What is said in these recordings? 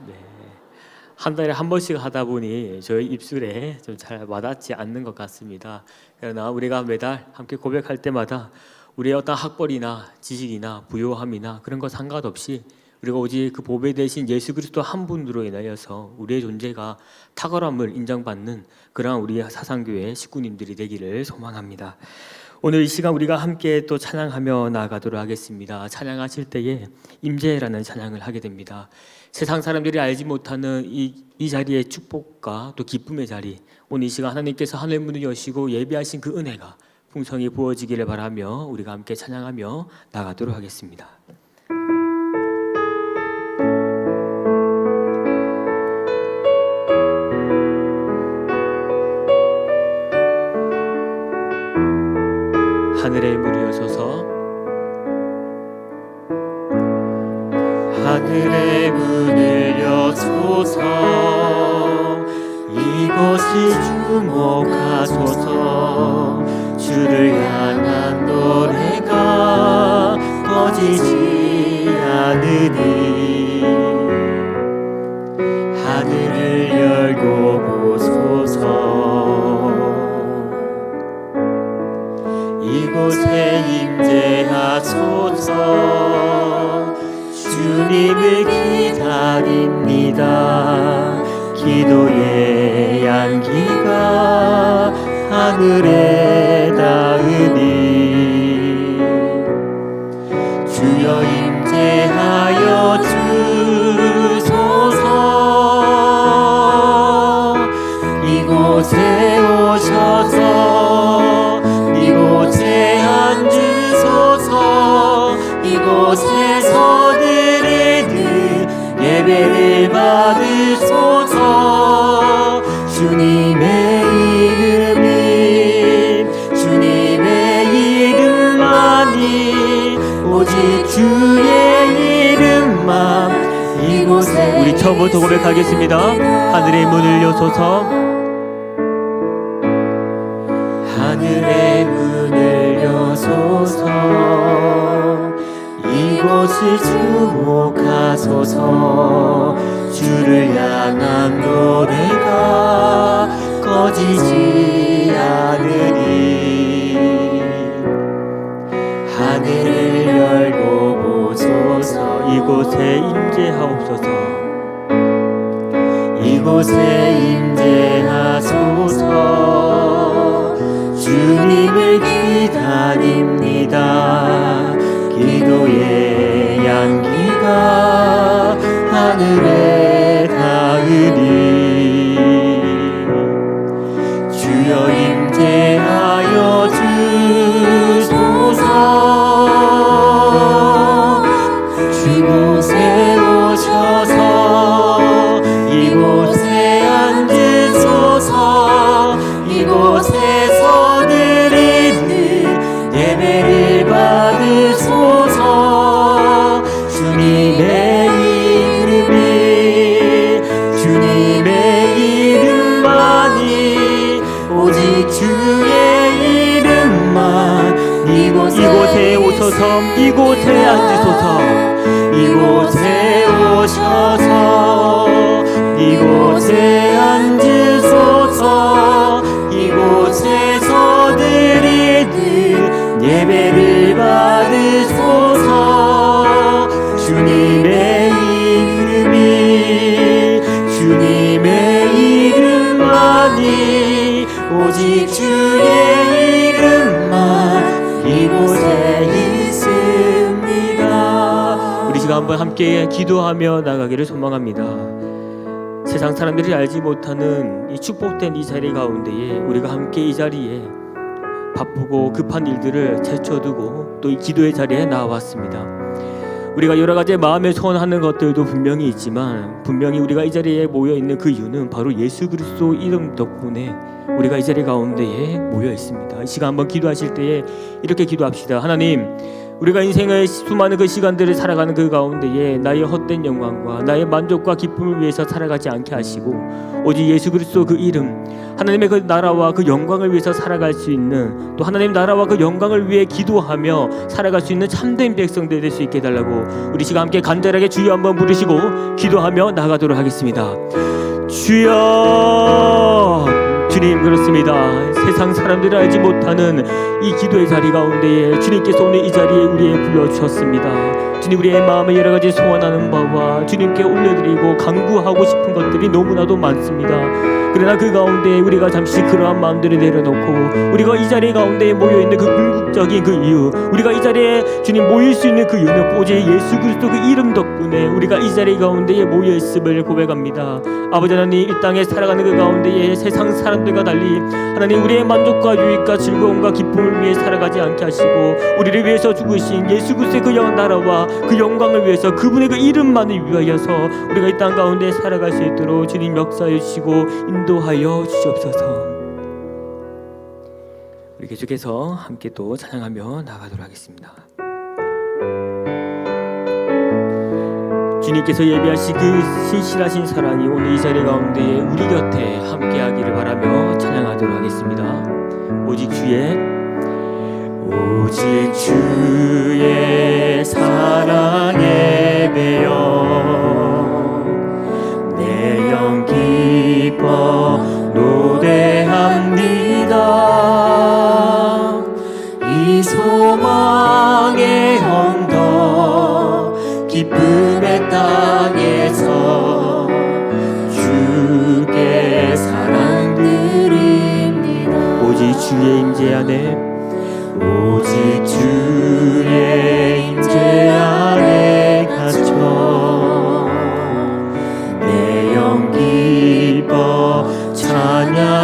네. 한 달에 한 번씩 하다 보니 저희 입술에 좀 잘 와닿지 않는 것 같습니다. 그러나 우리가 매달 함께 고백할 때마다 우리의 어떤 학벌이나 지식이나 부요함이나 그런 거 상관없이 우리가 오직 그 보배 대신 예수 그리스도 한 분으로 인하여서 우리의 존재가 탁월함을 인정받는 그러한 우리 사상교회 식구님들이 되기를 소망합니다. 오늘 이 시간 우리가 함께 또 찬양하며 나아가도록 하겠습니다. 찬양하실 때에 임재라는 찬양을 하게 됩니다. 세상 사람들이 알지 못하는 이 자리의 축복과 또 기쁨의 자리, 오늘 이 시간 하나님께서 하늘 문을 여시고 예비하신 그 은혜가 풍성히 부어지기를 바라며 우리가 함께 찬양하며 나아가도록 하겠습니다. 하늘의 문을 여소서, 하늘의 문을 여소서, 이곳이 주목하소서. 주를 향한 노래가 꺼지지 않으니 하늘을 열고 보소서. 이곳에 임재하소서. 주님을 기다립니다. 기도의 향기가 하늘에 닿으니 주여 임재하여 주소서. 이곳에 오셔서 이곳에 앉으소서. 이곳에서 드리는 예배를 받으소서. 주님의 이름이, 주님의 이름만이, 오직 주의 이름만 이곳에. 우리 처음부터 고백하겠습니다. 하늘의 문을 여소서, 하늘의 문을 여소서. 이곳을 주목하소서. 주를 향한 노래가 꺼지지 않으니 하늘을 열고 보소서. 이곳에 임재하옵소서. 이곳에 임재하소서. 주님을 기다립니다. 기도의 향기가 하늘에 닿으니 주여 임재하여 주소서. 주곳에 오셔서 이곳에 앉으소서. 이곳에서 드리는 예배를 받으소서. 주님의 이름이, 주님의 이름만이, 오직 주의 이름만 이곳에 오셔서 이곳에 앉으소서. 이곳에 오셔서 이곳에 앉으소서. 이곳에서 드리는 예배를 받으소서. 주님의 이름이, 주님의 이름만이, 오직 주의 이름만 이곳에 있습니다. 우리 지금 한번 함께 기도하며 나가기를 소망합니다. 세상 사람들이 알지 못하는 이 축복된 이 자리 가운데에 우리가 함께 이 자리에 바쁘고 급한 일들을 제쳐두고 또 이 기도의 자리에 나왔습니다. 우리가 여러 가지 마음에 소원하는 것들도 분명히 있지만 분명히 우리가 이 자리에 모여 있는 그 이유는 바로 예수 그리스도 이름 덕분에 우리가 이 자리 가운데에 모여 있습니다. 이 시간 한번 기도하실 때에 이렇게 기도합시다. 하나님, 우리가 인생의 수많은 그 시간들을 살아가는 그 가운데에 나의 헛된 영광과 나의 만족과 기쁨을 위해서 살아가지 않게 하시고 오직 예수 그리스도 그 이름, 하나님의 그 나라와 그 영광을 위해서 살아갈 수 있는, 또 하나님 나라와 그 영광을 위해 기도하며 살아갈 수 있는 참된 백성들 될 수 있게 해달라고 우리 시간 함께 간절하게 주여 한번 부르시고 기도하며 나가도록 하겠습니다. 주여, 주님, 그렇습니다. 세상 사람들이 알지 못하는 이 기도의 자리 가운데에 주님께서 오늘 이 자리에 우리에 불러주셨습니다. 주님, 우리의 마음에 여러 가지 소원하는 바와 주님께 올려드리고 간구하고 싶은 것들이 너무나도 많습니다. 그러나 그 가운데 우리가 잠시 그러한 마음들을 내려놓고 우리가 이 자리 가운데에 모여있는 그 궁극적인 그 이유, 우리가 이 자리에 주님 모일 수 있는 그 이유는 오직 예수 그리스도 그 이름 덕분에 우리가 이 자리 가운데에 모여있음을 고백합니다. 아버지 하나님, 이 땅에 살아가는 그 가운데에 세상 사람들과 달리 하나님 우리의 만족과 유익과 즐거움과 기쁨을 위해 살아가지 않게 하시고 우리를 위해서 죽으신 예수 그리스도의 그 나라와 그 영광을 위해서 그분의 그 이름만을 위하여서 우리가 이 땅 가운데 살아갈 수 있도록 주님 역사해 주시고 인도하여 주시옵소서. 우리 계속해서 함께 또 찬양하며 나가도록 하겠습니다. 주님께서 예비하신 그 신실하신 사랑이 오늘 이 자리 가운데 우리 곁에 함께하기를 바라며 찬양하도록 하겠습니다. 오직 주의 사랑에 매여 내 영 기뻐 노래합니다. 이 소망의 언덕 기쁨의 땅에서 주께 사랑 드립니다. 오직 주의 임재 안에, 오직 주의 임재 안에 갇혀 내 영 기뻐 찬양합니다.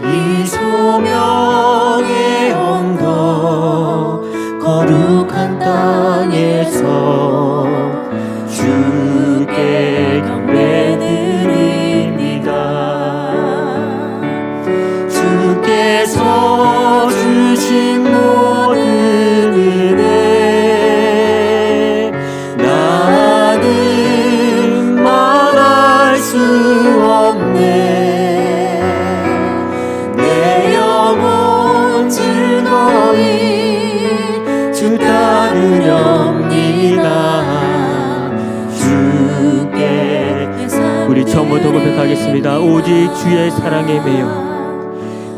이 소명의 언덕 거룩한 땅에서 주께 경배드립니다. 주께서 주신 모든 은혜 나는 말할 수 없네. 내 영혼 즐거이 주 따르렵니다. 주께 우리 처음부터 고백하겠습니다. 오직 주의 사랑에 매여,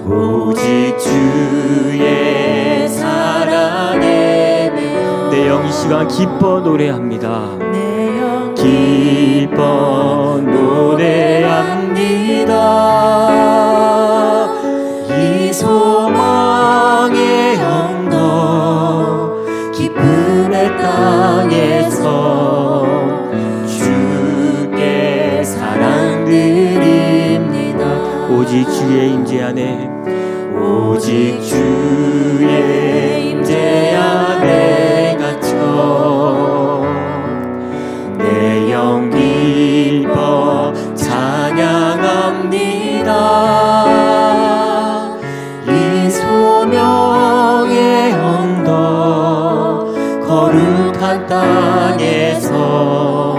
오직 주의 사랑에 매여 내 영 이 시간 기뻐 노래합니다. 내 영 기뻐 노래합니다. 이 소망의 언덕 기쁨의 땅에서 주께 사랑 드립니다. 오직 주의 임재 안에, 오직 주의 임재 안에 갇혀 내 영 기뻐 찬양합니다. 이 소명의 언덕 거룩한 땅에서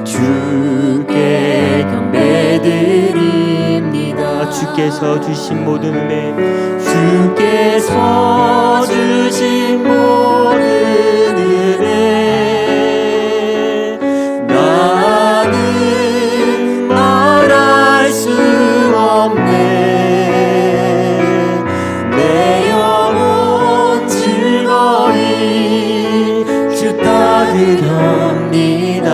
주께 경배드립니다. 주께서 주신 모든 은혜, 주께서 주신 모든 은혜 나는 말할 수 없네. 내 영혼 즐거이 주 따르렵니다.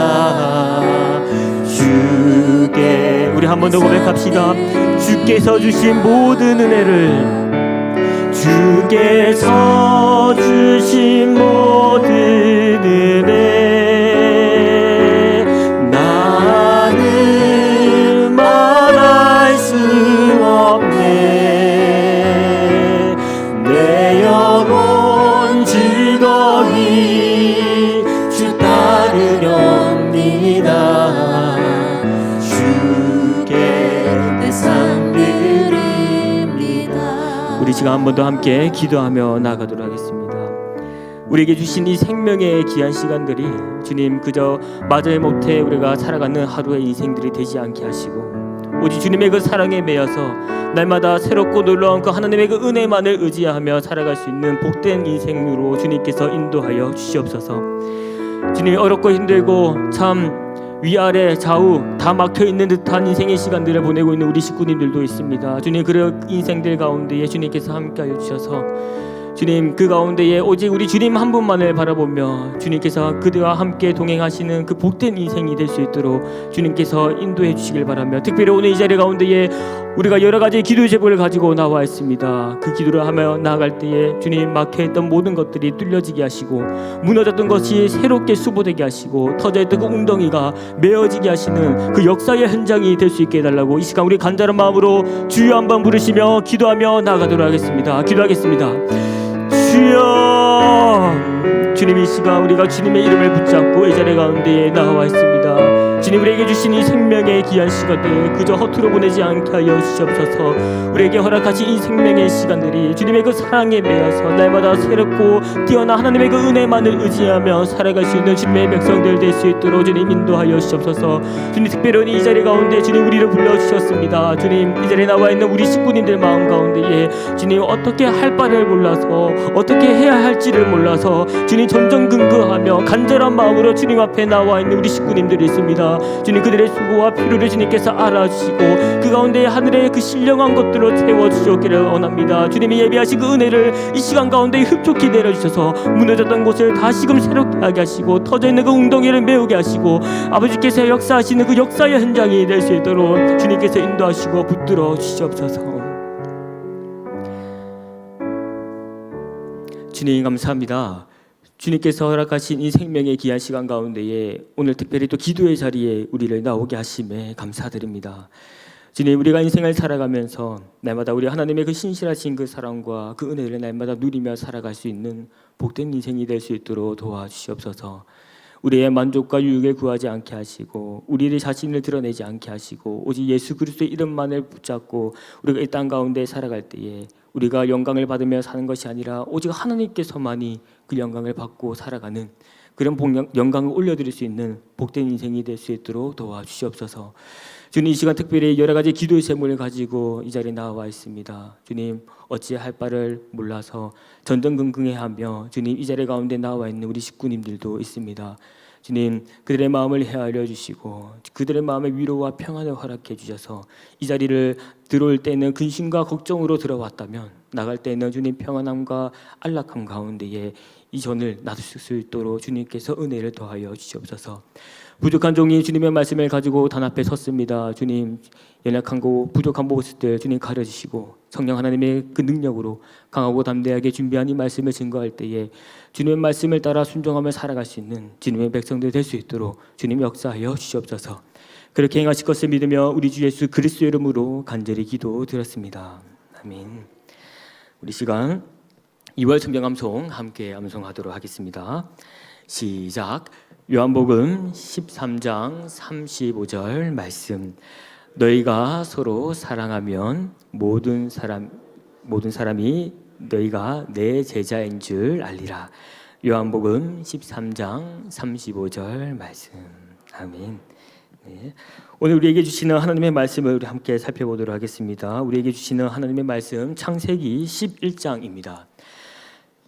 주께 우리 한 번 더 고백합시다. 주께서 주신 모든 은혜를, 주께서 주신 모든 은혜 나는 말할 수 없네. 내 영혼 즐거이 주 따르렵니다. 주께 내 삶 드립니다. 우리 시간 한 번 더 함께 기도하며 나아가도록 하겠습니다. 우리에게 주신 이 생명의 귀한 시간들이 주님 그저 마저의 못해 우리가 살아가는 하루의 인생들이 되지 않게 하시고 오직 주님의 그 사랑에 매여서 날마다 새롭고 놀라운 그 하나님의 그 은혜만을 의지하며 살아갈 수 있는 복된 인생으로 주님께서 인도하여 주시옵소서. 주님, 어렵고 힘들고 참 위아래 좌우 다 막혀있는 듯한 인생의 시간들을 보내고 있는 우리 식구님들도 있습니다. 주님, 그 인생들 가운데에 주님께서 함께하여 주셔서 주님, 그 가운데에 오직 우리 주님 한 분만을 바라보며 주님께서 그들과 함께 동행하시는 그 복된 인생이 될 수 있도록 주님께서 인도해 주시길 바라며, 특별히 오늘 이 자리 가운데에 우리가 여러 가지 기도 제목을 가지고 나와 있습니다. 그 기도를 하며 나아갈 때에 주님, 막혀있던 모든 것들이 뚫려지게 하시고 무너졌던 것이 새롭게 수보되게 하시고 터져있던 그 웅덩이가 메어지게 하시는 그 역사의 현장이 될 수 있게 해달라고 이 시간 우리 간절한 마음으로 주여 한번 부르시며 기도하며 나아가도록 하겠습니다. 기도하겠습니다. 주여, 주님, 이 시간 우리가 주님의 이름을 붙잡고 이 자리 가운데에 나와 있습니다. 주님, 우리에게 주신 이 생명의 귀한 시간들 그저 허투루 보내지 않게 하여 주시옵소서. 우리에게 허락하신 이 생명의 시간들이 주님의 그 사랑에 매여서 날마다 새롭고 뛰어난 하나님의 그 은혜만을 의지하며 살아갈 수 있는 주님의 백성들 될 수 있도록 주님 인도하여 주시옵소서. 주님, 특별히 이 자리 가운데 주님 우리를 불러주셨습니다. 주님, 이 자리에 나와 있는 우리 식구님들 마음 가운데에 주님 어떻게 할 바를 몰라서 어떻게 해야 할지를 몰라서 주님 전전긍긍하며 간절한 마음으로 주님 앞에 나와 있는 우리 식구님들이 있습니다. 주님, 그들의 수고와 필요를 주님께서 알아주시고 그 가운데 하늘의 그 신령한 것들로 채워주시기를 원합니다. 주님이 예비하신 그 은혜를 이 시간 가운데 흡족히 내려주셔서 무너졌던 곳을 다시금 새롭게 하게 하시고 터져있는 그 웅덩이를 메우게 하시고 아버지께서 역사하시는 그 역사의 현장이 될 수 있도록 주님께서 인도하시고 붙들어 주시옵소서. 주님, 감사합니다. 주님께서 허락하신 이 생명의 귀한 시간 가운데에 오늘 특별히 또 기도의 자리에 우리를 나오게 하심에 감사드립니다. 주님, 우리가 인생을 살아가면서 날마다 우리 하나님의 그 신실하신 그 사랑과 그 은혜를 날마다 누리며 살아갈 수 있는 복된 인생이 될 수 있도록 도와주시옵소서. 우리의 만족과 유익을 구하지 않게 하시고 우리의 자신을 드러내지 않게 하시고 오직 예수 그리스도의 이름만을 붙잡고 우리가 이 땅 가운데 살아갈 때에 우리가 영광을 받으며 사는 것이 아니라 오직 하나님께서만이 그 영광을 받고 살아가는 그런 영광을 올려드릴 수 있는 복된 인생이 될 수 있도록 도와주시옵소서. 주님, 이 시간 특별히 여러 가지 기도의 제목을 가지고 이 자리에 나와 있습니다. 주님, 어찌할 바를 몰라서 전전긍긍해하며 주님 이 자리 가운데 나와 있는 우리 식구님들도 있습니다. 주님, 그들의 마음을 헤아려 주시고 그들의 마음의 위로와 평안을 허락해 주셔서 이 자리를 들어올 때는 근심과 걱정으로 들어왔다면 나갈 때는 주님 평안함과 안락함 가운데에 이 전을 나누실 수 있도록 주님께서 은혜를 더하여 주시옵소서. 부족한 종이 주님의 말씀을 가지고 단 앞에 섰습니다. 주님, 연약한 거 부족한 모습들 주님 가려주시고 성령 하나님의 그 능력으로 강하고 담대하게 준비한 이 말씀을 증거할 때에 주님의 말씀을 따라 순종하며 살아갈 수 있는 주님의 백성들 될 수 있도록 주님 역사하여 주시옵소서. 그렇게 행하실 것을 믿으며 우리 주 예수 그리스도의 이름으로 간절히 기도드렸습니다. 아멘. 우리 시간 2월 성경 암송 함께 암송하도록 하겠습니다. 시작. 요한복음 13장 35절 말씀. 너희가 서로 사랑하면 모든 사람이 너희가 내 제자인 줄 알리라. 요한복음 13장 35절 말씀. 아멘. 네. 오늘 우리에게 주시는 하나님의 말씀을 우리 함께 살펴보도록 하겠습니다. 우리에게 주시는 하나님의 말씀 창세기 11장입니다.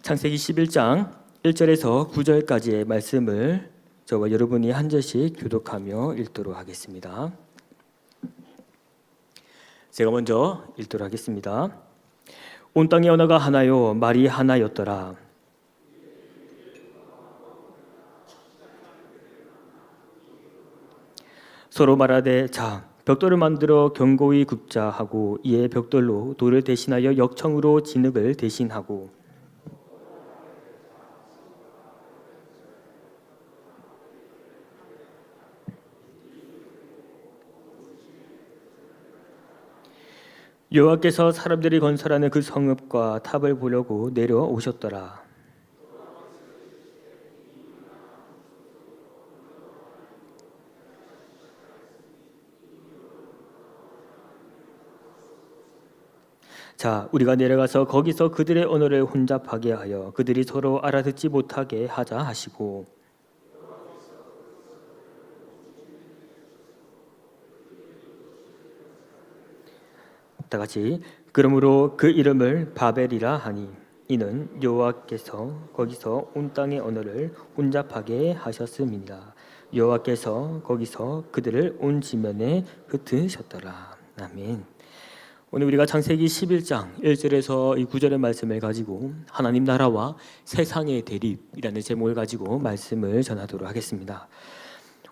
창세기 11장 1절에서 9절까지의 말씀을 저와 여러분이 한 절씩 교독하며 읽도록 하겠습니다. 제가 먼저 읽도록 하겠습니다. 온 땅의 언어가 하나요 말이 하나였더라. 서로 말하되 자 벽돌을 만들어 견고히 굽자 하고 이에 벽돌로 돌을 대신하여 역청으로 진흙을 대신하고 여호와께서 사람들이 건설하는 그 성읍과 탑을 보려고 내려오셨더라. 자, 우리가 내려가서 거기서 그들의 언어를 혼잡하게 하여 그들이 서로 알아듣지 못하게 하자 하시고 다 같이 그러므로 그 이름을 바벨이라 하니 이는 여호와께서 거기서 온 땅의 언어를 혼잡하게 하셨음이니라. 여호와께서 거기서 그들을 온 지면에 흩으셨더라. 아멘. 오늘 우리가 창세기 11장 1절에서 이 9절의 말씀을 가지고 하나님 나라와 세상의 대립이라는 제목을 가지고 말씀을 전하도록 하겠습니다.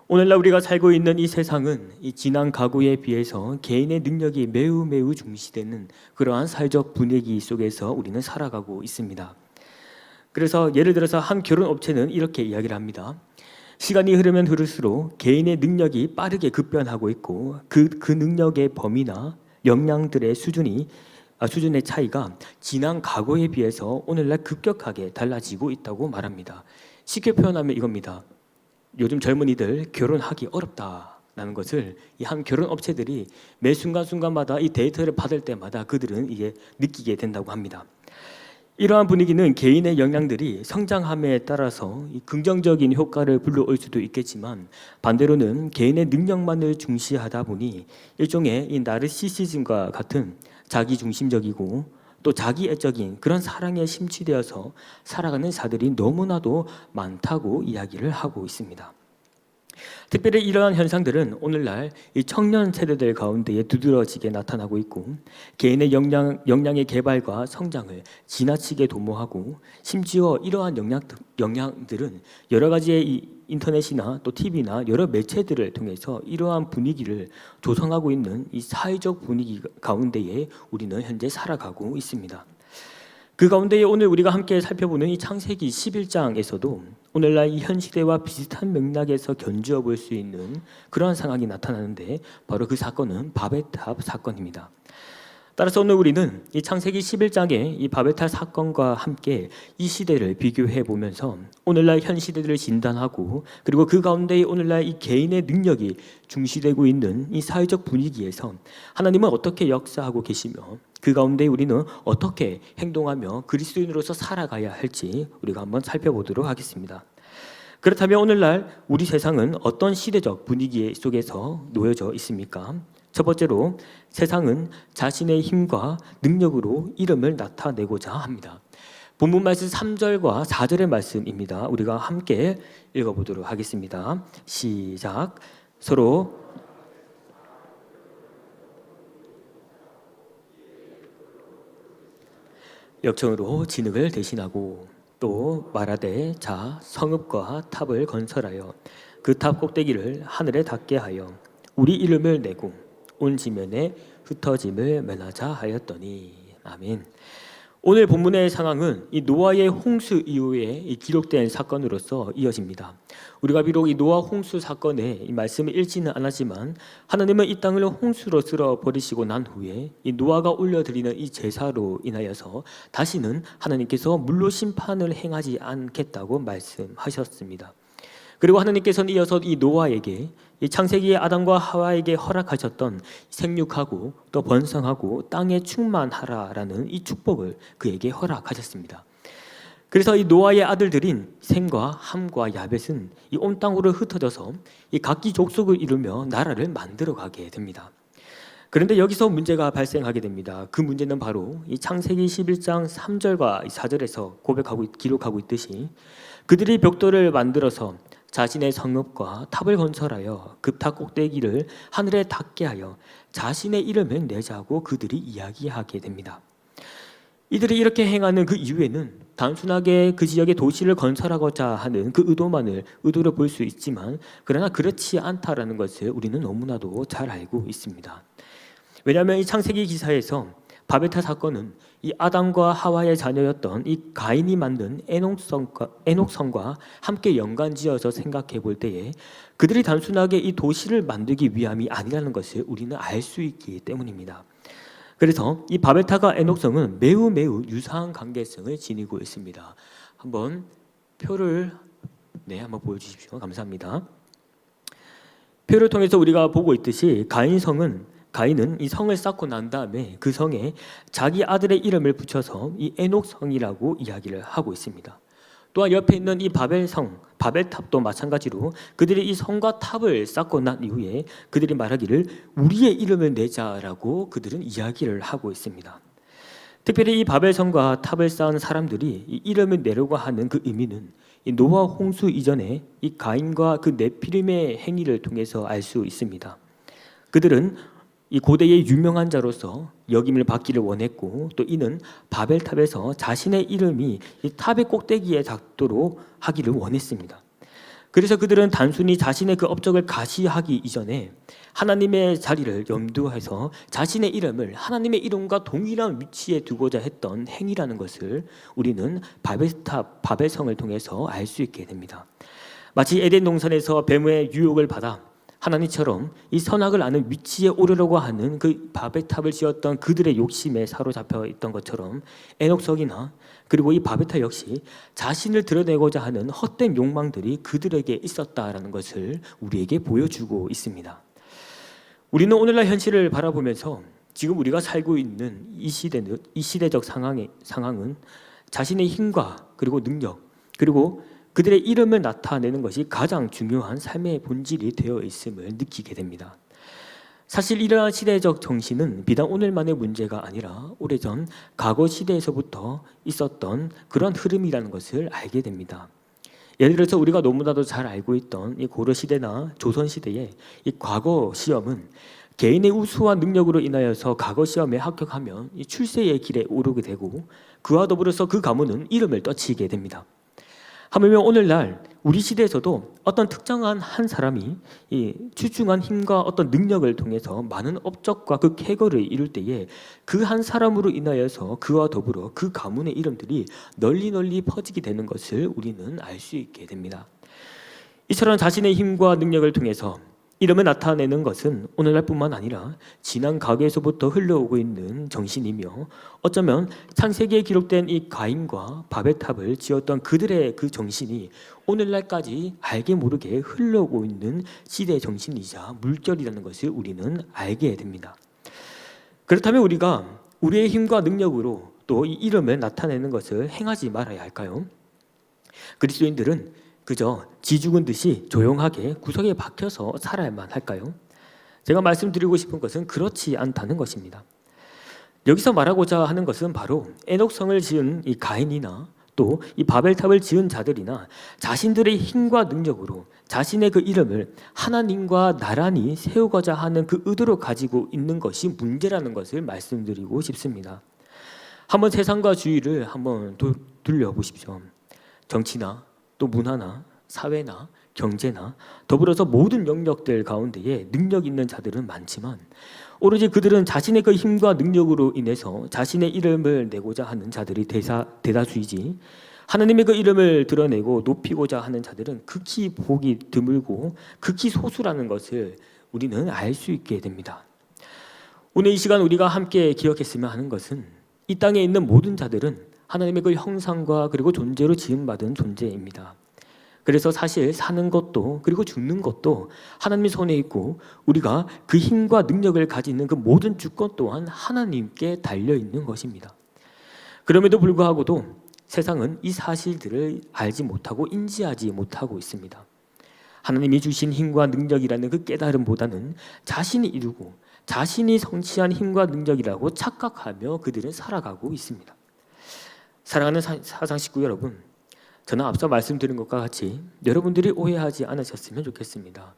오늘날 우리가 살고 있는 이 세상은 이 지난 과거에 비해서 개인의 능력이 매우 중시되는 그러한 사회적 분위기 속에서 우리는 살아가고 있습니다. 그래서 예를 들어서 한 결혼업체는 이렇게 이야기를 합니다. 시간이 흐르면 흐를수록 개인의 능력이 빠르게 급변하고 있고 그 능력의 범위나 역량들의 수준의 차이가 지난 과거에 비해서 오늘날 급격하게 달라지고 있다고 말합니다. 쉽게 표현하면 이겁니다. 요즘 젊은이들 결혼하기 어렵다라는 것을 이 한 결혼 업체들이 매 순간순간마다 이 데이터를 받을 때마다 그들은 이게 느끼게 된다고 합니다. 이러한 분위기는 개인의 역량들이 성장함에 따라서 이 긍정적인 효과를 불러올 수도 있겠지만 반대로는 개인의 능력만을 중시하다 보니 일종의 이 나르시시즘과 같은 자기중심적이고 또 자기애적인 그런 사랑에 심취되어서 살아가는 자들이 너무나도 많다고 이야기를 하고 있습니다. 특별히 이러한 현상들은 오늘날 이 청년 세대들 가운데에 두드러지게 나타나고 있고 개인의 역량의 개발과 성장을 지나치게 도모하고 심지어 이러한 역량들은 여러 가지의 이 인터넷이나 또 TV나 여러 매체들을 통해서 이러한 분위기를 조성하고 있는 이 사회적 분위기 가운데에 우리는 현재 살아가고 있습니다. 그 가운데에 오늘 우리가 함께 살펴보는 이 창세기 11장에서도 오늘날 이 현 시대와 비슷한 맥락에서 견주어 볼 수 있는 그러한 상황이 나타나는데 바로 그 사건은 바벨탑 사건입니다. 따라서 오늘 우리는 이 창세기 11장의 이 바벨탑 사건과 함께 이 시대를 비교해 보면서 오늘날 현 시대를 진단하고 그리고 그 가운데 오늘날 이 개인의 능력이 중시되고 있는 이 사회적 분위기에서 하나님은 어떻게 역사하고 계시며 그 가운데 우리는 어떻게 행동하며 그리스도인으로서 살아가야 할지 우리가 한번 살펴보도록 하겠습니다. 그렇다면 오늘날 우리 세상은 어떤 시대적 분위기 속에서 놓여져 있습니까? 첫 번째로 세상은 자신의 힘과 능력으로 이름을 나타내고자 합니다. 본문 말씀 3절과 4절의 말씀입니다. 우리가 함께 읽어보도록 하겠습니다. 시작. 서로 역청으로 진흙을 대신하고 또 말하되 자 성읍과 탑을 건설하여 그 탑 꼭대기를 하늘에 닿게 하여 우리 이름을 내고 온 지면에 흩어짐을 면하자 하였더니 아멘. 오늘 본문의 상황은 이 노아의 홍수 이후에 기록된 사건으로서 이어집니다. 우리가 비록 이 노아 홍수 사건에 이 말씀을 읽지는 않았지만 하나님은 이 땅을 홍수로 쓸어 버리시고 난 후에 이 노아가 올려드리는 이 제사로 인하여서 다시는 하나님께서 물로 심판을 행하지 않겠다고 말씀하셨습니다. 그리고 하나님께서는 이어서 이 노아에게 이 창세기의 아담과 하와에게 허락하셨던 생육하고 또 번성하고 땅에 충만하라라는 이 축복을 그에게 허락하셨습니다. 그래서 이 노아의 아들들인 셈과 함과 야벳은 이 온 땅으로 흩어져서 이 각기 족속을 이루며 나라를 만들어가게 됩니다. 그런데 여기서 문제가 발생하게 됩니다. 그 문제는 바로 이 창세기 11장 3절과 4절에서 기록하고 있듯이 그들이 벽돌을 만들어서 자신의 성읍과 탑을 건설하여 그 탑 꼭대기를 하늘에 닿게 하여 자신의 이름을 내자고 그들이 이야기하게 됩니다. 이들이 이렇게 행하는 그 이유에는 단순하게 그 지역에 도시를 건설하고자 하는 그 의도를 볼 수 있지만 그러나 그렇지 않다라는 것을 우리는 너무나도 잘 알고 있습니다. 왜냐하면 이 창세기 기사에서 바벨탑 사건은 이 아담과 하와의 자녀였던 이 가인이 만든 에녹성과 함께 연관지어서 생각해 볼 때에 그들이 단순하게 이 도시를 만들기 위함이 아니라는 것을 우리는 알 수 있기 때문입니다. 그래서 이 바벨탑과 에녹성은 매우 유사한 관계성을 지니고 있습니다. 한번 표를 한번 보여주십시오. 감사합니다. 표를 통해서 우리가 보고 있듯이 가인성은 가인은 이 성을 쌓고 난 다음에 그 성에 자기 아들의 이름을 붙여서 이 에녹성이라고 이야기를 하고 있습니다. 또한 옆에 있는 이 바벨성, 바벨탑도 마찬가지로 그들이 이 성과 탑을 쌓고 난 이후에 그들이 말하기를 우리의 이름을 내자라고 그들은 이야기를 하고 있습니다. 특별히 이 바벨성과 탑을 쌓은 사람들이 이 이름을 내려고 하는 그 의미는 이 노아 홍수 이전에 이 가인과 그 네피림의 행위를 통해서 알 수 있습니다. 그들은 이 고대의 유명한 자로서 역임을 받기를 원했고 또 이는 바벨탑에서 자신의 이름이 이 탑의 꼭대기에 닿도록 하기를 원했습니다. 그래서 그들은 단순히 자신의 그 업적을 가시하기 이전에 하나님의 자리를 염두해서 자신의 이름을 하나님의 이름과 동일한 위치에 두고자 했던 행위라는 것을 우리는 바벨탑, 바벨성을 통해서 알 수 있게 됩니다. 마치 에덴 동산에서 뱀의 유혹을 받아 하나님처럼 이 선악을 아는 위치에 오르려고 하는 그 바벨탑을 지었던 그들의 욕심에 사로잡혀 있던 것처럼 에녹성이나 그리고 이 바벨탑 역시 자신을 드러내고자 하는 헛된 욕망들이 그들에게 있었다라는 것을 우리에게 보여주고 있습니다. 우리는 오늘날 현실을 바라보면서 지금 우리가 살고 있는 이 시대적 상황은 자신의 힘과 그리고 능력 그리고 그들의 이름을 나타내는 것이 가장 중요한 삶의 본질이 되어 있음을 느끼게 됩니다. 사실 이러한 시대적 정신은 비단 오늘만의 문제가 아니라 오래전 과거 시대에서부터 있었던 그런 흐름이라는 것을 알게 됩니다. 예를 들어서 우리가 너무나도 잘 알고 있던 이 고려 시대나 조선 시대의 이 과거 시험은 개인의 우수한 능력으로 인하여서 과거 시험에 합격하면 이 출세의 길에 오르게 되고 그와 더불어서 그 가문은 이름을 떠치게 됩니다. 하물며 오늘날 우리 시대에서도 어떤 특정한 한 사람이 이 출중한 힘과 어떤 능력을 통해서 많은 업적과 그 쾌거를 이룰 때에 그 한 사람으로 인하여서 그와 더불어 그 가문의 이름들이 널리 퍼지게 되는 것을 우리는 알 수 있게 됩니다. 이처럼 자신의 힘과 능력을 통해서 이름을 나타내는 것은 오늘날뿐만 아니라 지난 과거에서부터 흘러오고 있는 정신이며 어쩌면 창세기에 기록된 이 가인과 바벨탑을 지었던 그들의 그 정신이 오늘날까지 알게 모르게 흘러오고 있는 시대의 정신이자 물결이라는 것을 우리는 알게 됩니다. 그렇다면 우리가 우리의 힘과 능력으로 또 이 이름을 나타내는 것을 행하지 말아야 할까요? 그리스도인들은 그저 지죽은 듯이 조용하게 구석에 박혀서 살아야만 할까요? 제가 말씀드리고 싶은 것은 그렇지 않다는 것입니다. 여기서 말하고자 하는 것은 바로 에녹성을 지은 이 가인이나 또 이 바벨탑을 지은 자들이나 자신들의 힘과 능력으로 자신의 그 이름을 하나님과 나란히 세우고자 하는 그 의도를 가지고 있는 것이 문제라는 것을 말씀드리고 싶습니다. 한번 세상과 주위를 한번 둘러보십시오. 정치나 또 문화나 사회나 경제나 더불어서 모든 영역들 가운데에 능력 있는 자들은 많지만 오로지 그들은 자신의 그 힘과 능력으로 인해서 자신의 이름을 내고자 하는 자들이 대다수이지 하나님의 그 이름을 드러내고 높이고자 하는 자들은 극히 보기 드물고 극히 소수라는 것을 우리는 알 수 있게 됩니다. 오늘 이 시간 우리가 함께 기억했으면 하는 것은 이 땅에 있는 모든 자들은 하나님의 그 형상과 그리고 존재로 지음받은 존재입니다. 그래서 사실 사는 것도 그리고 죽는 것도 하나님의 손에 있고 우리가 그 힘과 능력을 가지는 그 모든 주권 또한 하나님께 달려 있는 것입니다. 그럼에도 불구하고도 세상은 이 사실들을 알지 못하고 인지하지 못하고 있습니다. 하나님이 주신 힘과 능력이라는 그 깨달음보다는 자신이 이루고 자신이 성취한 힘과 능력이라고 착각하며 그들은 살아가고 있습니다. 사랑하는 사상 식구 여러분, 저는 앞서 말씀드린 것과 같이 여러분들이 오해하지 않으셨으면 좋겠습니다.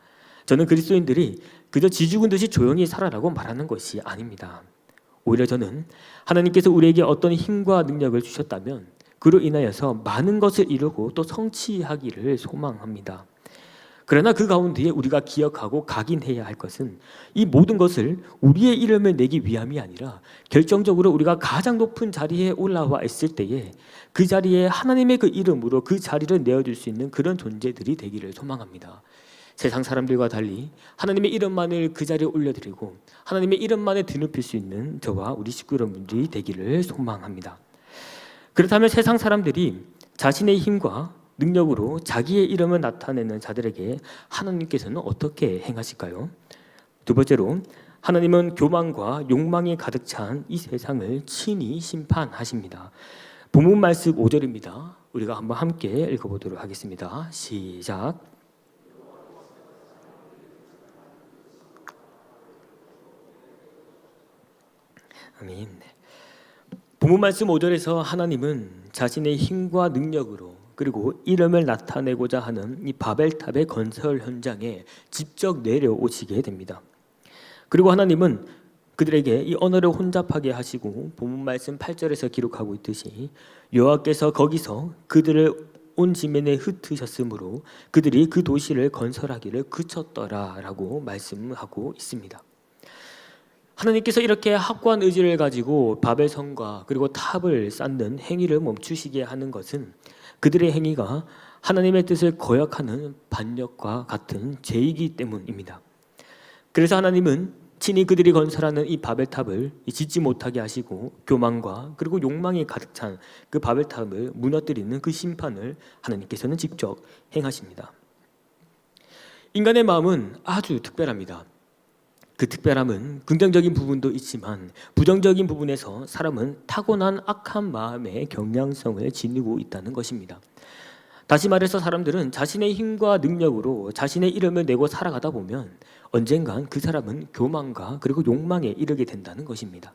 저는 그리스도인들이 그저 지죽은 듯이 조용히 살아라고 말하는 것이 아닙니다. 오히려 저는 하나님께서 우리에게 어떤 힘과 능력을 주셨다면 그로 인하여서 많은 것을 이루고 또 성취하기를 소망합니다. 그러나 그 가운데에 우리가 기억하고 각인해야 할 것은 이 모든 것을 우리의 이름을 내기 위함이 아니라 결정적으로 우리가 가장 높은 자리에 올라와 있을 때에 그 자리에 하나님의 그 이름으로 그 자리를 내어줄 수 있는 그런 존재들이 되기를 소망합니다. 세상 사람들과 달리 하나님의 이름만을 그 자리에 올려드리고 하나님의 이름만을 드높일 수 있는 저와 우리 식구 여러분들이 되기를 소망합니다. 그렇다면 세상 사람들이 자신의 힘과 능력으로 자기의 이름을 나타내는 자들에게 하나님께서는 어떻게 행하실까요? 두 번째로 하나님은 교만과 욕망이 가득 찬 이 세상을 친히 심판하십니다. 본문 말씀 5절입니다. 우리가 한번 함께 읽어보도록 하겠습니다. 시작. 아멘. 본문 말씀 5절에서 하나님은 자신의 힘과 능력으로 그리고 이름을 나타내고자 하는 이 바벨탑의 건설 현장에 직접 내려오시게 됩니다. 그리고 하나님은 그들에게 이 언어를 혼잡하게 하시고 본문 말씀 8절에서 기록하고 있듯이 여호와께서 거기서 그들을 온 지면에 흩으셨으므로 그들이 그 도시를 건설하기를 그쳤더라라고 말씀하고 있습니다. 하나님께서 이렇게 확고한 의지를 가지고 바벨성과 그리고 탑을 쌓는 행위를 멈추시게 하는 것은 그들의 행위가 하나님의 뜻을 거역하는 반역과 같은 죄이기 때문입니다. 그래서 하나님은 친히 그들이 건설하는 이 바벨탑을 짓지 못하게 하시고 교만과 그리고 욕망이 가득 찬 그 바벨탑을 무너뜨리는 그 심판을 하나님께서는 직접 행하십니다. 인간의 마음은 아주 특별합니다. 그 특별함은 긍정적인 부분도 있지만 부정적인 부분에서 사람은 타고난 악한 마음의 경향성을 지니고 있다는 것입니다. 다시 말해서 사람들은 자신의 힘과 능력으로 자신의 이름을 내고 살아가다 보면 언젠간 그 사람은 교만과 그리고 욕망에 이르게 된다는 것입니다.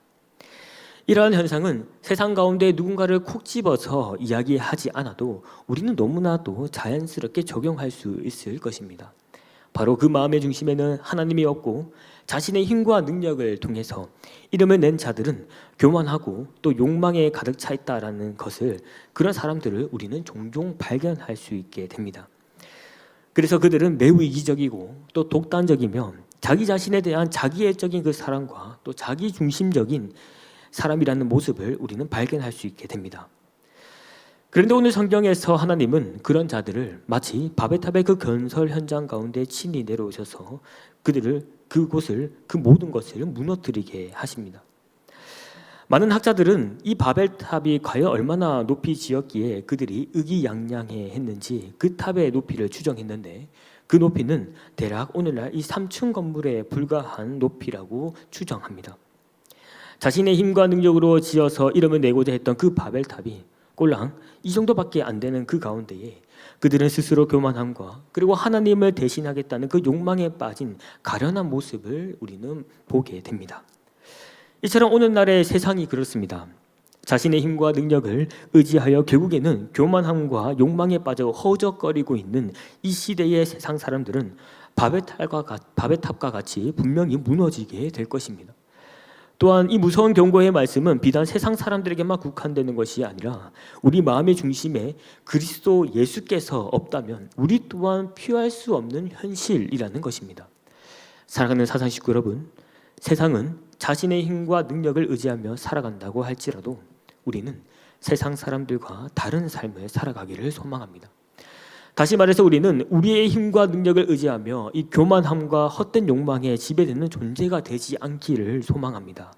이러한 현상은 세상 가운데 누군가를 콕 집어서 이야기하지 않아도 우리는 너무나도 자연스럽게 적용할 수 있을 것입니다. 바로 그 마음의 중심에는 하나님이 없고 자신의 힘과 능력을 통해서 이름을 낸 자들은 교만하고 또 욕망에 가득 차 있다라는 것을 그런 사람들을 우리는 종종 발견할 수 있게 됩니다. 그래서 그들은 매우 이기적이고 또 독단적이며 자기 자신에 대한 자기애적인 그 사랑과 또 자기 중심적인 사람이라는 모습을 우리는 발견할 수 있게 됩니다. 그런데 오늘 성경에서 하나님은 그런 자들을 마치 바벨탑의 그 건설 현장 가운데 친히 내려오셔서 그들을 그곳을 그 모든 것을 무너뜨리게 하십니다. 많은 학자들은 이 바벨탑이 과연 얼마나 높이 지었기에 그들이 의기양양해 했는지 그 탑의 높이를 추정했는데 그 높이는 대략 오늘날 이 3층 건물에 불과한 높이라고 추정합니다. 자신의 힘과 능력으로 지어서 이름을 내고자 했던 그 바벨탑이 꼴랑 이 정도밖에 안 되는 그 가운데에 그들은 스스로 교만함과 그리고 하나님을 대신하겠다는 그 욕망에 빠진 가련한 모습을 우리는 보게 됩니다. 이처럼 오늘날의 세상이 그렇습니다. 자신의 힘과 능력을 의지하여 결국에는 교만함과 욕망에 빠져 허우적거리고 있는 이 시대의 세상 사람들은 바벨탑과 같이 분명히 무너지게 될 것입니다. 또한 이 무서운 경고의 말씀은 비단 세상 사람들에게만 국한되는 것이 아니라 우리 마음의 중심에 그리스도 예수께서 없다면 우리 또한 피할 수 없는 현실이라는 것입니다. 사랑하는 사상 식구 여러분, 세상은 자신의 힘과 능력을 의지하며 살아간다고 할지라도 우리는 세상 사람들과 다른 삶을 살아가기를 소망합니다. 다시 말해서 우리는 우리의 힘과 능력을 의지하며 이 교만함과 헛된 욕망에 지배되는 존재가 되지 않기를 소망합니다.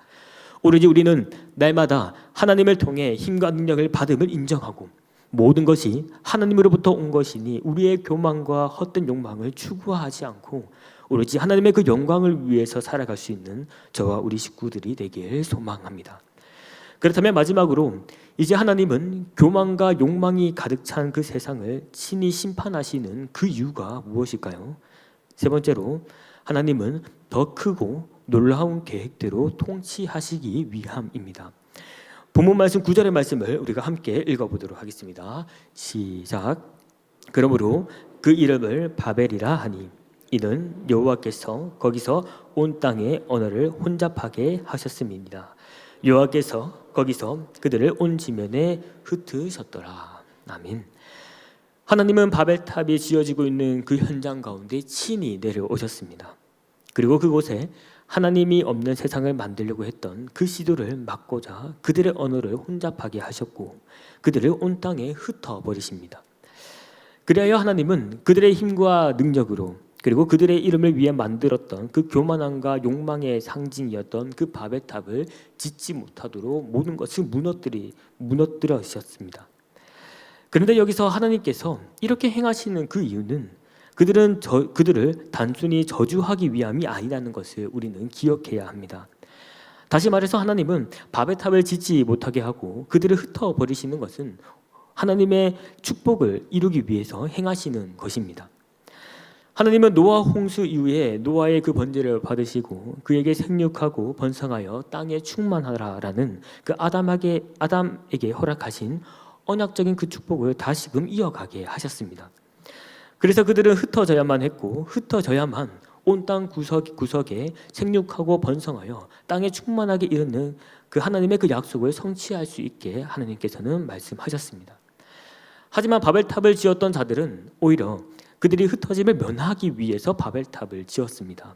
오로지 우리는 날마다 하나님을 통해 힘과 능력을 받음을 인정하고 모든 것이 하나님으로부터 온 것이니 우리의 교만과 헛된 욕망을 추구하지 않고 오로지 하나님의 그 영광을 위해서 살아갈 수 있는 저와 우리 식구들이 되길 소망합니다. 그렇다면 마지막으로 이제 하나님은 교만과 욕망이 가득 찬 그 세상을 친히 심판하시는 그 이유가 무엇일까요? 세 번째로 하나님은 더 크고 놀라운 계획대로 통치하시기 위함입니다. 본문 말씀 9절의 말씀을 우리가 함께 읽어보도록 하겠습니다. 시작. 그러므로 그 이름을 바벨이라 하니 이는 여호와께서 거기서 온 땅의 언어를 혼잡하게 하셨음이니라. 여호와께서 거기서 그들을 온 지면에 흩으셨더라. 아멘. 하나님은 바벨탑이 지어지고 있는 그 현장 가운데 친히 내려오셨습니다. 그리고 그곳에 하나님이 없는 세상을 만들려고 했던 그 시도를 막고자 그들의 언어를 혼잡하게 하셨고 그들을 온 땅에 흩어버리십니다. 그리하여 하나님은 그들의 힘과 능력으로 그리고 그들의 이름을 위해 만들었던 그 교만함과 욕망의 상징이었던 그 바벨탑을 짓지 못하도록 모든 것을 무너뜨리셨습니다. 그런데 여기서 하나님께서 이렇게 행하시는 그 이유는 그들을 단순히 저주하기 위함이 아니라는 것을 우리는 기억해야 합니다. 다시 말해서 하나님은 바벨탑을 짓지 못하게 하고 그들을 흩어버리시는 것은 하나님의 축복을 이루기 위해서 행하시는 것입니다. 하나님은 노아 홍수 이후에 노아의 그 번제를 받으시고 그에게 생육하고 번성하여 땅에 충만하라라는 그 아담에게 허락하신 언약적인 그 축복을 다시금 이어가게 하셨습니다. 그래서 그들은 흩어져야만 했고 흩어져야만 온 땅 구석구석에 생육하고 번성하여 땅에 충만하게 이르는 그 하나님의 그 약속을 성취할 수 있게 하나님께서는 말씀하셨습니다. 하지만 바벨탑을 지었던 자들은 오히려 그들이 흩어짐을 면하기 위해서 바벨탑을 지었습니다.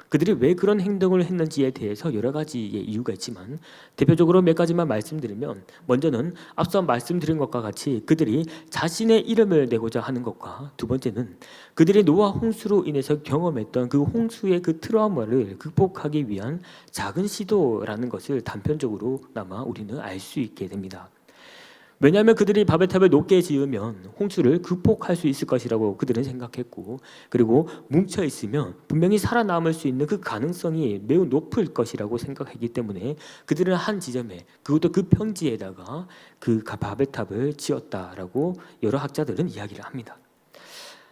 그들이 왜 그런 행동을 했는지에 대해서 여러 가지의 이유가 있지만 대표적으로 몇 가지만 말씀드리면, 먼저는 앞서 말씀드린 것과 같이 그들이 자신의 이름을 내고자 하는 것과, 두 번째는 그들이 노아 홍수로 인해서 경험했던 그 홍수의 그 트라우마를 극복하기 위한 작은 시도라는 것을 단편적으로나마 우리는 알 수 있게 됩니다. 왜냐하면 그들이 바벨탑을 높게 지으면 홍수를 극복할 수 있을 것이라고 그들은 생각했고, 그리고 뭉쳐 있으면 분명히 살아남을 수 있는 그 가능성이 매우 높을 것이라고 생각했기 때문에 그들은 한 지점에, 그것도 그 평지에다가 그 바벨탑을 지었다라고 여러 학자들은 이야기를 합니다.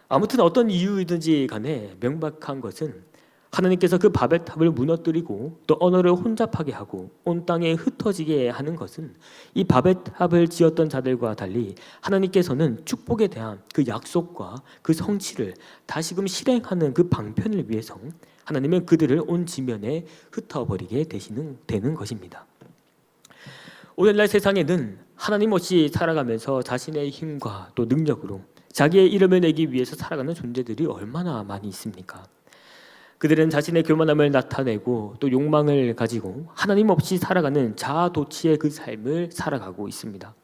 아무튼 어떤 이유이든지 간에 명백한 것은 하나님께서 그 바벨탑을 무너뜨리고 또 언어를 혼잡하게 하고 온 땅에 흩어지게 하는 것은 이 바벨탑을 지었던 자들과 달리 하나님께서는 축복에 대한 그 약속과 그 성취를 다시금 실행하는 그 방편을 위해서 하나님은 그들을 온 지면에 흩어버리게 되는 것입니다. 오늘날 세상에는 하나님 없이 살아가면서 자신의 힘과 또 능력으로 자기의 이름을 내기 위해서 살아가는 존재들이 얼마나 많이 있습니까? 그들은 자신의 교만함을 나타내고 또 욕망을 가지고 하나님 없이 살아가는 자아도취의 그 삶을 살아가고 있습니다.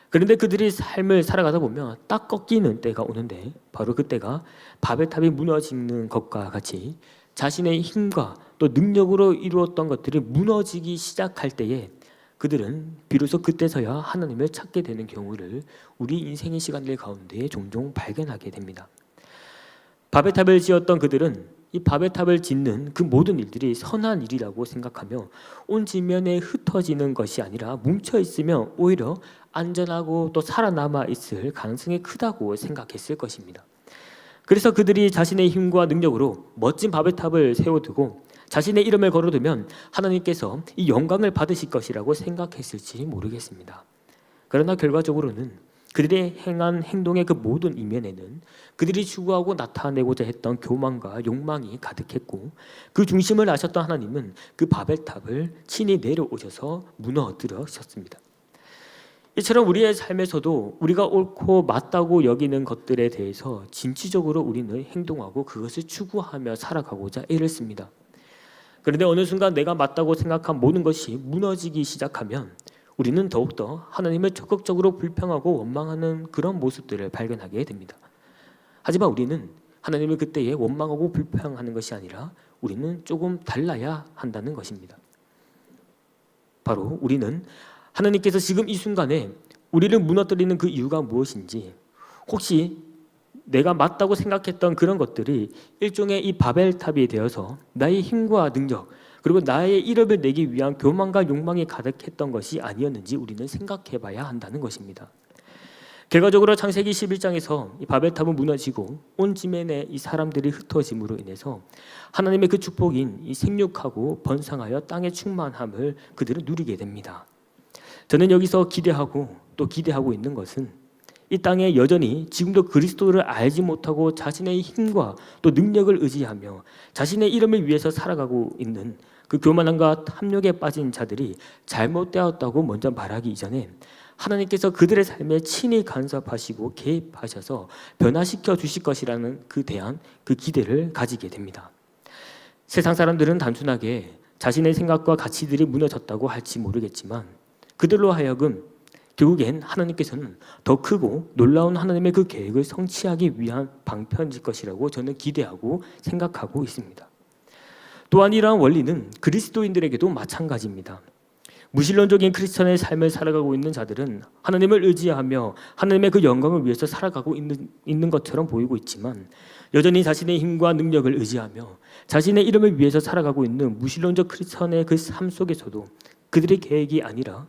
그런데 그들이 삶을 살아가다 보면 딱 꺾이는 때가 오는데, 바로 그때가 바벨탑이 무너지는 것과 같이 자신의 힘과 또 능력으로 이루었던 것들이 무너지기 시작할 때에 그들은 비로소 그때서야 하나님을 찾게 되는 경우를 우리 인생의 시간들 가운데 종종 발견하게 됩니다. 바벨탑을 지었던 그들은 이 바벨탑을 짓는 그 모든 일들이 선한 일이라고 생각하며 온 지면에 흩어지는 것이 아니라 뭉쳐 있으면 오히려 안전하고 또 살아남아 있을 가능성이 크다고 생각했을 것입니다. 그래서 그들이 자신의 힘과 능력으로 멋진 바벨탑을 세워두고 자신의 이름을 걸어두면 하나님께서 이 영광을 받으실 것이라고 생각했을지 모르겠습니다. 그러나 결과적으로는 그들의 행한 행동의 그 모든 이면에는 그들이 추구하고 나타내고자 했던 교만과 욕망이 가득했고, 그 중심을 아셨던 하나님은 그 바벨탑을 친히 내려오셔서 무너뜨리셨습니다. 이처럼 우리의 삶에서도 우리가 옳고 맞다고 여기는 것들에 대해서 진취적으로 우리는 행동하고 그것을 추구하며 살아가고자 애를 씁니다. 그런데 어느 순간 내가 맞다고 생각한 모든 것이 무너지기 시작하면 우리는 더욱더 하나님을 적극적으로 불평하고 원망하는 그런 모습들을 발견하게 됩니다. 하지만 우리는 하나님을 그때에 원망하고 불평하는 것이 아니라 우리는 조금 달라야 한다는 것입니다. 바로 우리는 하나님께서 지금 이 순간에 우리를 무너뜨리는 그 이유가 무엇인지, 혹시 내가 맞다고 생각했던 그런 것들이 일종의 이 바벨탑이 되어서 나의 힘과 능력, 그리고 나의 이름을 내기 위한 교만과 욕망이 가득했던 것이 아니었는지 우리는 생각해 봐야 한다는 것입니다. 결과적으로 창세기 11장에서 이 바벨탑은 무너지고 온 지면에 이 사람들이 흩어짐으로 인해서 하나님의 그 축복인 이 생육하고 번성하여 땅의 충만함을 그들은 누리게 됩니다. 저는 여기서 기대하고 있는 것은 이 땅에 여전히 지금도 그리스도를 알지 못하고 자신의 힘과 또 능력을 의지하며 자신의 이름을 위해서 살아가고 있는 그 교만함과 탐욕에 빠진 자들이 잘못되었다고 먼저 말하기 이전에 하나님께서 그들의 삶에 친히 간섭하시고 개입하셔서 변화시켜 주실 것이라는 그 대한 그 기대를 가지게 됩니다. 세상 사람들은 단순하게 자신의 생각과 가치들이 무너졌다고 할지 모르겠지만 그들로 하여금 결국엔 하나님께서는 더 크고 놀라운 하나님의 그 계획을 성취하기 위한 방편일 것이라고 저는 기대하고 생각하고 있습니다. 또한 이러한 원리는 그리스도인들에게도 마찬가지입니다. 무신론적인 크리스천의 삶을 살아가고 있는 자들은 하나님을 의지하며 하나님의 그 영광을 위해서 살아가고 있는 것처럼 보이고 있지만 여전히 자신의 힘과 능력을 의지하며 자신의 이름을 위해서 살아가고 있는 무신론적 크리스천의 그 삶 속에서도 그들의 계획이 아니라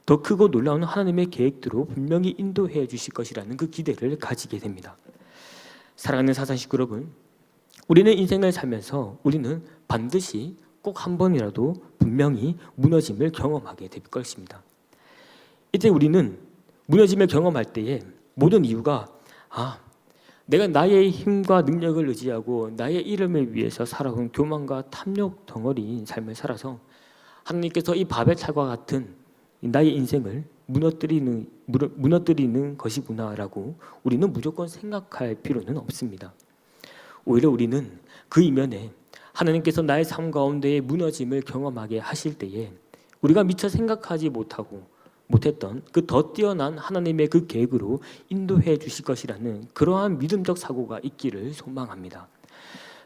더 크고 놀라운 하나님의 계획대로 분명히 인도해 주실 것이라는 그 기대를 가지게 됩니다. 사랑하는 사상 식구 여러분, 우리는 인생을 살면서 우리는 반드시 꼭 한 번이라도 분명히 무너짐을 경험하게 될 것입니다. 이때 우리는 무너짐을 경험할 때에 모든 이유가 내가 나의 힘과 능력을 의지하고 나의 이름을 위해서 살아온 교만과 탐욕 덩어리인 삶을 살아서 하나님께서 이 바벨탑과 같은 나의 인생을 무너뜨리는 것이구나라고 우리는 무조건 생각할 필요는 없습니다. 오히려 우리는 그 이면에 하나님께서 나의 삶 가운데에 무너짐을 경험하게 하실 때에 우리가 미처 생각하지 못했던 그 더 뛰어난 하나님의 그 계획으로 인도해 주실 것이라는 그러한 믿음적 사고가 있기를 소망합니다.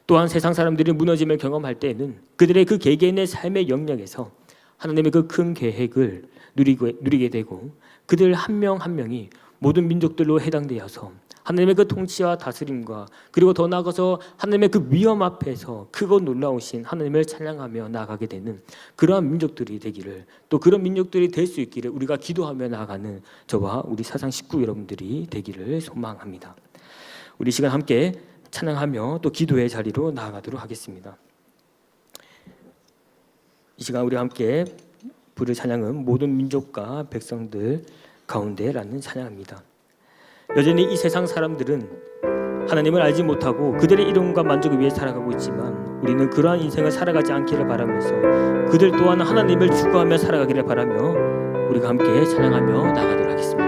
또한 세상 사람들이 무너짐을 경험할 때에는 그들의 그 개개인의 삶의 영역에서 하나님의 그 큰 계획을 누리게 되고 그들 한 명 한 명이 모든 민족들로 해당되어서 하나님의 그 통치와 다스림과 그리고 더 나아가서 하나님의 그 위엄 앞에서 크고 놀라우신 하나님을 찬양하며 나아가게 되는 그러한 민족들이 되기를, 또 그런 민족들이 될 수 있기를 우리가 기도하며 나아가는 저와 우리 사상 식구 여러분들이 되기를 소망합니다. 우리 시간 함께 찬양하며 또 기도의 자리로 나아가도록 하겠습니다. 이 시간 우리 함께 부를 찬양은 모든 민족과 백성들 가운데라는 찬양입니다. 여전히 이 세상 사람들은 하나님을 알지 못하고 그들의 이름과 만족을 위해 살아가고 있지만 우리는 그러한 인생을 살아가지 않기를 바라면서 그들 또한 하나님을 추구하며 살아가기를 바라며 우리가 함께 찬양하며 나가도록 하겠습니다.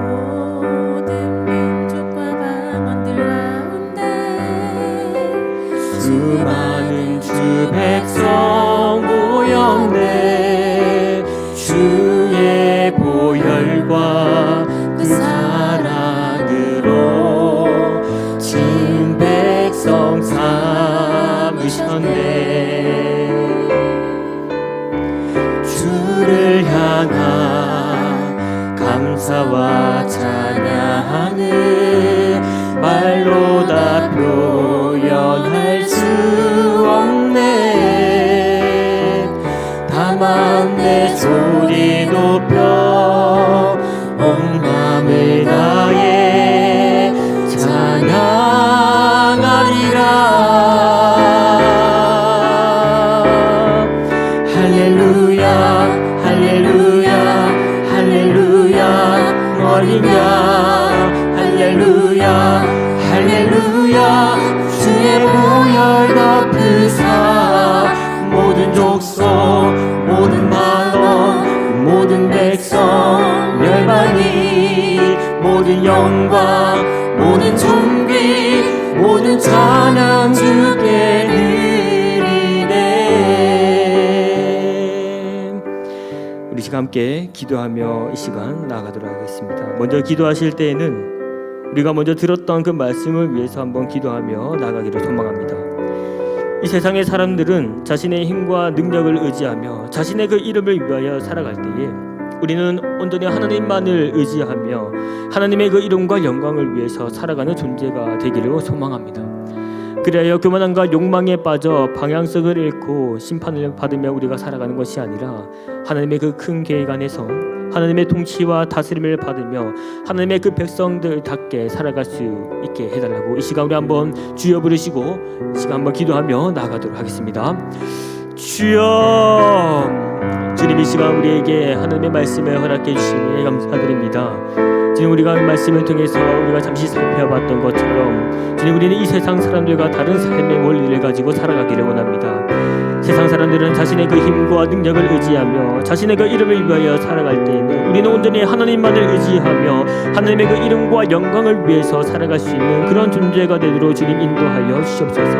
모든 민족과 방언들 가운데 수많은 주 백성 모였네. 주의 보혈과 그 사랑으로 진 백성 삼으셨네. 주를 향한 감사와 찬양을 말로 다 표현할 수 없네. 다만 내 소리 높여 온 맘을 다해 찬양하리라. 할렐루야 할렐루야 할렐루야 머리냐. 할렐루야 할렐루야 주의 보혈 덮으사 모든 족속 모든 만원 모든 백성 멸망이 모든 영광 모든 존귀 모든 찬양 주께 드리네. 우리 시간 함께 기도하며 이 시간 나아가도록 하겠습니다. 먼저 기도하실 때에는 우리가 먼저 들었던 그 말씀을 위해서 한번 기도하며 나아가기를 소망합니다. 이 세상의 사람들은 자신의 힘과 능력을 의지하며 자신의 그 이름을 위하여 살아갈 때에 우리는 온전히 하나님만을 의지하며 하나님의 그 이름과 영광을 위해서 살아가는 존재가 되기를 소망합니다. 그래야 교만함과 욕망에 빠져 방향성을 잃고 심판을 받으며 우리가 살아가는 것이 아니라 하나님의 그 큰 계획 안에서 하나님의 통치와 다스림을 받으며 하나님의 그 백성들답게 살아갈 수 있게 해달라고 이 시간 우리 한번 주여 부르시고 이 시간 한번 기도하며 나아가도록 하겠습니다. 주여, 주님 이 시간 우리에게 하나님의 말씀을 허락해 주시니 감사드립니다. 주님 우리가 이 말씀을 통해서 우리가 잠시 살펴봤던 것처럼 주님 우리는 이 세상 사람들과 다른 삶의 원리를 가지고 살아가기를 원합니다. 세상 사람들은 자신의 그 힘과 능력을 의지하며 자신의 그 이름을 위하여 살아갈 때에는 우리는 온전히 하나님만을 의지하며 하나님의 그 이름과 영광을 위해서 살아갈 수 있는 그런 존재가 되도록 주님 인도하여 주시옵소서.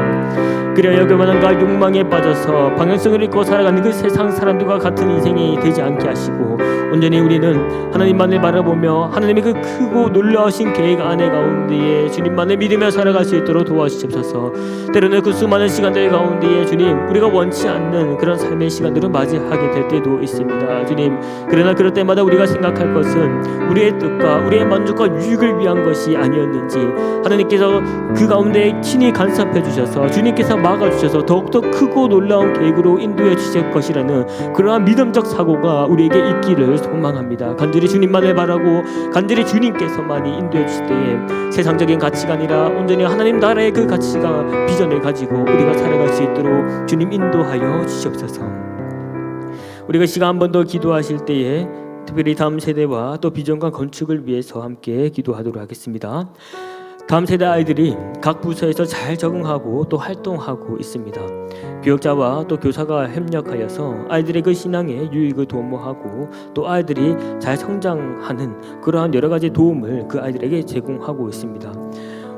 그래야 교만함과 욕망에 빠져서 방향성을 잃고 살아가는 그 세상 사람들과 같은 인생이 되지 않게 하시고 온전히 우리는 하나님만을 바라보며 하나님의 그 크고 놀라우신 계획 안에 가운데에 주님만을 믿으며 살아갈 수 있도록 도와주시옵소서. 때로는 그 수많은 시간들 가운데에 주님 우리가 원치 않는 그런 삶의 시간들을 맞이하게 될 때도 있습니다. 주님, 그러나 그럴 때마다 우리가 생각할 것은 우리의 뜻과 우리의 만족과 유익을 위한 것이 아니었는지, 하나님께서 그 가운데 친히 간섭해 주셔서 주님께서 막아주셔서 더욱더 크고 놀라운 계획으로 인도해 주실 것이라는 그러한 믿음적 사고가 우리에게 있기를 소망합니다. 간절히 주님만을 바라고 간절히 주님께서만이 인도해 주실 때에 세상적인 가치가 아니라 온전히 하나님 나라의 그 가치가 비전을 가지고 우리가 살아갈 수 있도록 주님 인도하여 주시옵소서. 우리가 시간 한 번 더 기도하실 때에 특별히 다음 세대와 또 비전과 건축을 위해서 함께 기도하도록 하겠습니다. 다음 세대 아이들이 각 부서에서 잘 적응하고 또 활동하고 있습니다. 교육자와 또 교사가 협력하여서 아이들의 그 신앙에 유익을 도모하고 또 아이들이 잘 성장하는 그러한 여러 가지 도움을 그 아이들에게 제공하고 있습니다.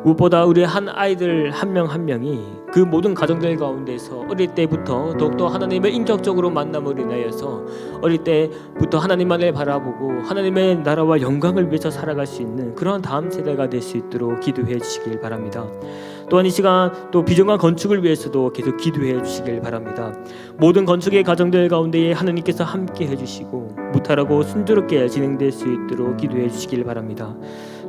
무엇보다 우리 한 아이들 한 명 한 명이 그 모든 가정들 가운데서 어릴 때부터 더욱더 하나님을 인격적으로 만남으로 인하여서 어릴 때부터 하나님만을 바라보고 하나님의 나라와 영광을 위해서 살아갈 수 있는 그런 다음 세대가 될 수 있도록 기도해 주시길 바랍니다. 또한 이 시간 또 비전과 건축을 위해서도 계속 기도해 주시길 바랍니다. 모든 건축의 가정들 가운데에 하나님께서 함께 해주시고 무탈하고 순조롭게 진행될 수 있도록 기도해 주시길 바랍니다.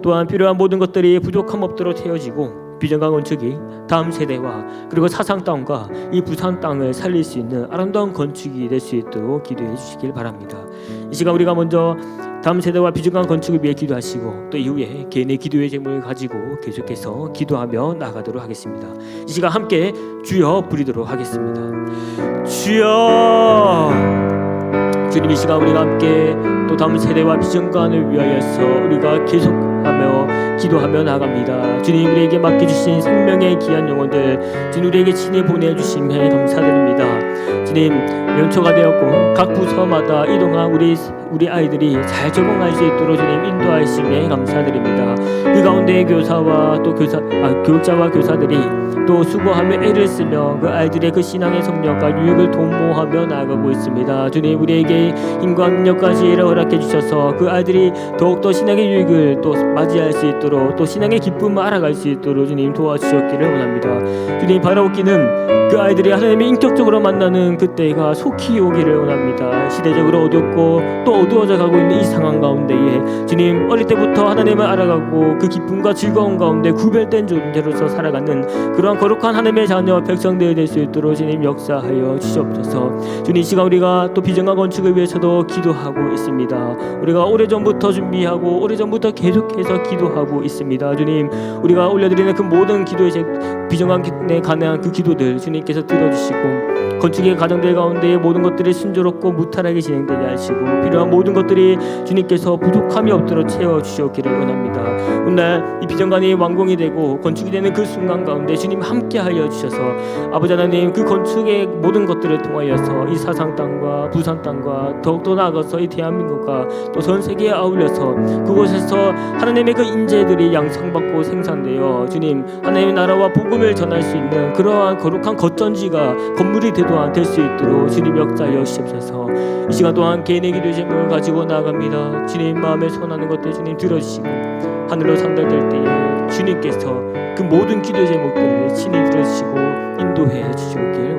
또한 필요한 모든 것들이 부족함 없도록 채워지고 비전과 건축이 다음 세대와 그리고 사상 땅과 이 부산 땅을 살릴 수 있는 아름다운 건축이 될 수 있도록 기도해 주시길 바랍니다. 이 시간 우리가 먼저 다음 세대와 비전과 건축을 위해 기도하시고 또 이후에 개인의 기도의 제목을 가지고 계속해서 기도하며 나가도록 하겠습니다. 이 시간 함께 주여 부르도록 하겠습니다. 주여. 주님, 이 시간 우리가 함께 또 다음 세대와 비전관을 위하여서 우리가 계속하며 기도하며 나갑니다. 주님, 우리에게 맡겨주신 생명의 귀한 영혼들 주님 우리에게 친히 보내주심에 감사드립니다. 주님, 연초가 되었고 각 부서마다 이동한 우리 아이들이 잘 적응할 수 있도록 주님 인도하심에 감사드립니다. 그 가운데 교사와 또 교육자와 교사들이 또 수고하며 애를 쓰며 그 아이들의 그 신앙의 성령과 유익을 도모하며 나아가고 있습니다. 주님, 우리에게 힘과 능력까지 허락해 주셔서 그 아이들이 더욱더 신앙의 유익을 또 맞이할 수 있도록 또 신앙의 기쁨을 알아갈 수 있도록 주님 도와주셨기를 원합니다. 주님, 바라옵기는 그 아이들이 하나님의 인격적으로 만나는 그때가 속히 오기를 원합니다. 시대적으로 어둡고 또 어두워져 가고 있는 이 상황 가운데에 주님, 어릴 때부터 하나님을 알아가고 그 기쁨과 즐거움 가운데 구별된 존재로서 살아가는 그러한 거룩한 하나님의 자녀 백성들이 될 수 있도록 주님 역사하여 주시옵소서. 주님, 이 시간 우리가 또 비전과 건축을 위해서도 기도하고 있습니다. 우리가 오래전부터 준비하고 오래전부터 계속해서 기도하고 있습니다. 주님, 우리가 올려드리는 그 모든 기도의 비전관에 관한 그 기도들 주님께서 들어주시고 건축의 가정들 가운데 모든 것들이 순조롭고 무탈하게 진행되게 하시고 필요한 모든 것들이 주님께서 부족함이 없도록 채워주시기를 원합니다. 오늘 이 비전관이 완공이 되고 건축이 되는 그 순간 가운데 주님 함께하여 주셔서 아버지 하나님, 그 건축의 모든 것들을 통하여서 이 사상 땅과 부산 땅과 더욱더 나아가서 이 대한민국과 또 전 세계에 아울려서 그곳에서 하나님의 그 인재들이 양성받고 생산되어 주님 하나님의 나라와 복음을 전할 수 있는 그러한 거룩한 거점지가 건물이 되도록 될 수 있도록 주님 역사하여 주시옵소서. 이 시간 동안 개인의 기도의 제목을 가지고 나아갑니다. 주님 마음에 선하는 것들 주님 들어주시고 하늘로 상달될 때에 주님께서 그 모든 기도의 제목들을 친히 들어주시고 인도해 주시옵길